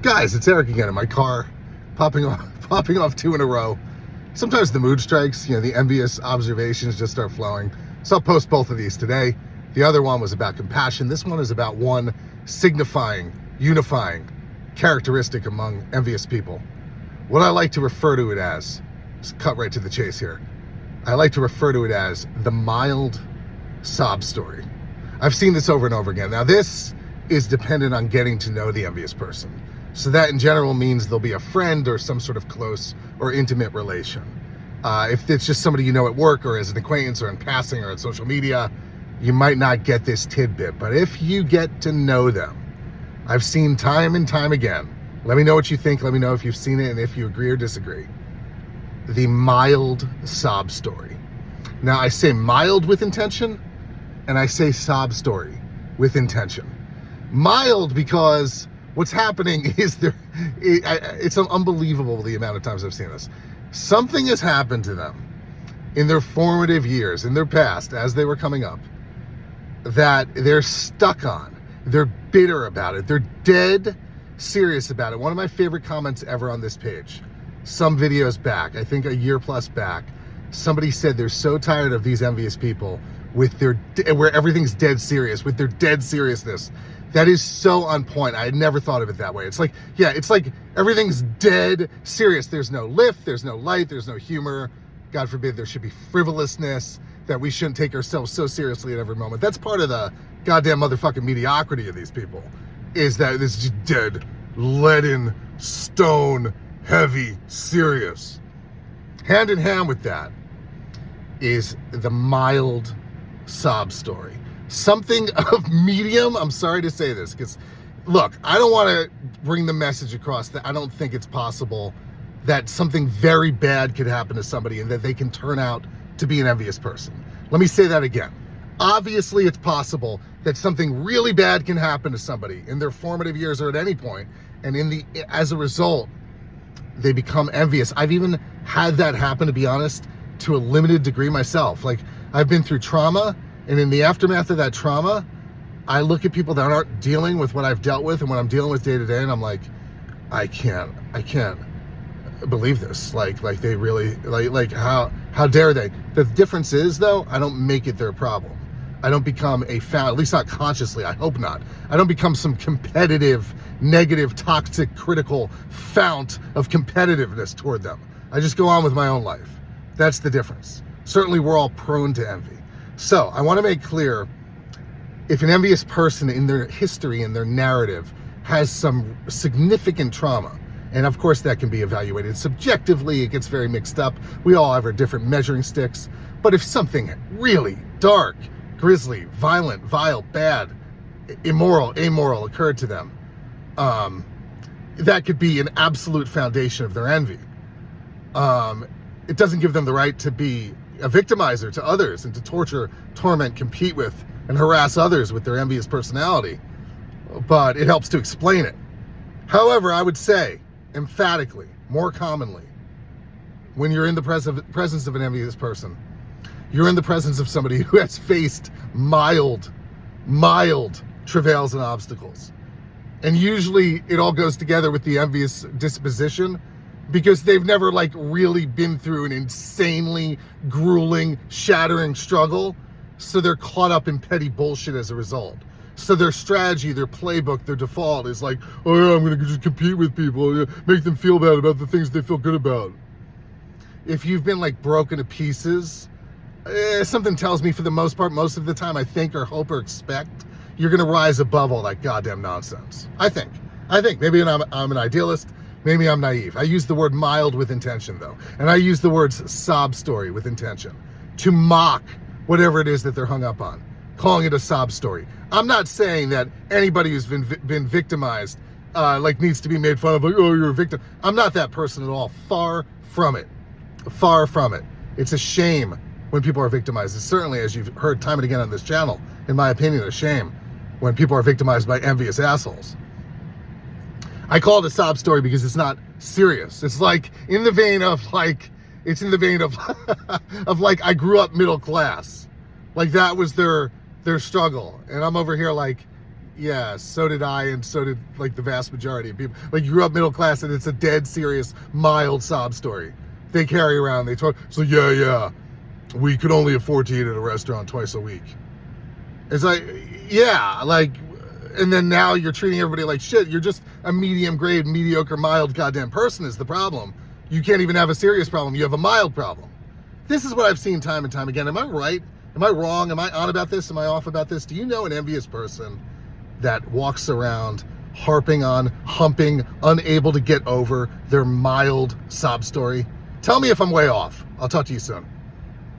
Guys, it's Eric again in my car, popping off two in a row. Sometimes the mood strikes, the envious observations just start flowing. So I'll post both of these today. The other one was about compassion. This one is about one signifying, unifying characteristic among envious people. What I like to refer to it as, just cut right to the chase here, I like to refer to it as the mild sob story. I've seen this over and over again. Now this is dependent on getting to know the envious person. So that in general means they'll be a friend or some sort of close or intimate relation. If it's just somebody you know at work or as an acquaintance or in passing or on social media, you might not get this tidbit. But if you get to know them, I've seen time and time again, let me know what you think, let me know if you've seen it and if you agree or disagree, the mild sob story. Now I say mild with intention and I say sob story with intention. Mild because what's happening is it's unbelievable the amount of times I've seen this. Something has happened to them in their formative years, in their past, as they were coming up, that they're stuck on. They're bitter about it. They're dead serious about it. One of my favorite comments ever on this page, some videos back, I think a year plus back, somebody said they're so tired of these envious people with where everything's dead serious, with their dead seriousness. That is so on point. I had never thought of it that way. It's like everything's dead serious. There's no lift, there's no light, there's no humor. God forbid there should be frivolousness, that we shouldn't take ourselves so seriously at every moment. That's part of the goddamn motherfucking mediocrity of these people, is that it's just dead, leaden, stone, heavy, serious. Hand in hand with that is the mild sob story. Something of medium, I'm sorry to say this, because look, I don't want to bring the message across that I don't think it's possible that something very bad could happen to somebody and that they can turn out to be an envious person. Let me say that again. Obviously, it's possible that something really bad can happen to somebody in their formative years or at any point, and as a result, they become envious. I've even had that happen, to be honest, to a limited degree myself. Like, I've been through trauma, and in the aftermath of that trauma, I look at people that aren't dealing with what I've dealt with and what I'm dealing with day to day, and I'm like, I can't believe this. Like they really, how dare they? The difference is, though, I don't make it their problem. I don't become at least not consciously, I hope not. I don't become some competitive, negative, toxic, critical fount of competitiveness toward them. I just go on with my own life. That's the difference. Certainly, we're all prone to envy. So I want to make clear, if an envious person in their history and their narrative has some significant trauma, and of course that can be evaluated subjectively, it gets very mixed up. We all have our different measuring sticks. But if something really dark, grisly, violent, vile, bad, immoral, amoral occurred to them, that could be an absolute foundation of their envy. It doesn't give them the right to be a victimizer to others and to torture, torment, compete with, and harass others with their envious personality. But it helps to explain it. However, I would say, emphatically, more commonly, when you're in the presence of an envious person, you're in the presence of somebody who has faced mild travails and obstacles. And usually it all goes together with the envious disposition, because they've never really been through an insanely grueling, shattering struggle. So they're caught up in petty bullshit as a result. So their strategy, their playbook, their default is like, oh yeah, I'm going to just compete with people, make them feel bad about the things they feel good about. If you've been broken to pieces, something tells me, for the most part, most of the time, I think or hope or expect, you're going to rise above all that goddamn nonsense. I think. Maybe I'm an idealist. Maybe I'm naive. I use the word mild with intention, though. And I use the words sob story with intention to mock whatever it is that they're hung up on, calling it a sob story. I'm not saying that anybody who's been victimized needs to be made fun of, oh, you're a victim. I'm not that person at all. Far from it. Far from it. It's a shame when people are victimized. It's certainly, as you've heard time and again on this channel, in my opinion, a shame when people are victimized by envious assholes. I call it a sob story because it's not serious. It's in the vein of of I grew up middle class. That was their struggle. And I'm over here Yeah, so did I, and so did like the vast majority of people. Like, you grew up middle class, and it's a dead serious, mild sob story. They carry around. They talk. So yeah, we could only afford to eat at a restaurant twice a week. It's like, yeah, like, and then now you're treating everybody like shit. You're just a medium grade, mediocre, mild goddamn person is the problem. You can't even have a serious problem. You have a mild problem. This is what I've seen time and time again. Am I right? Am I wrong? Am I on about this? Am I off about this? Do you know an envious person that walks around harping on, humping, unable to get over their mild sob story? Tell me if I'm way off. I'll talk to you soon.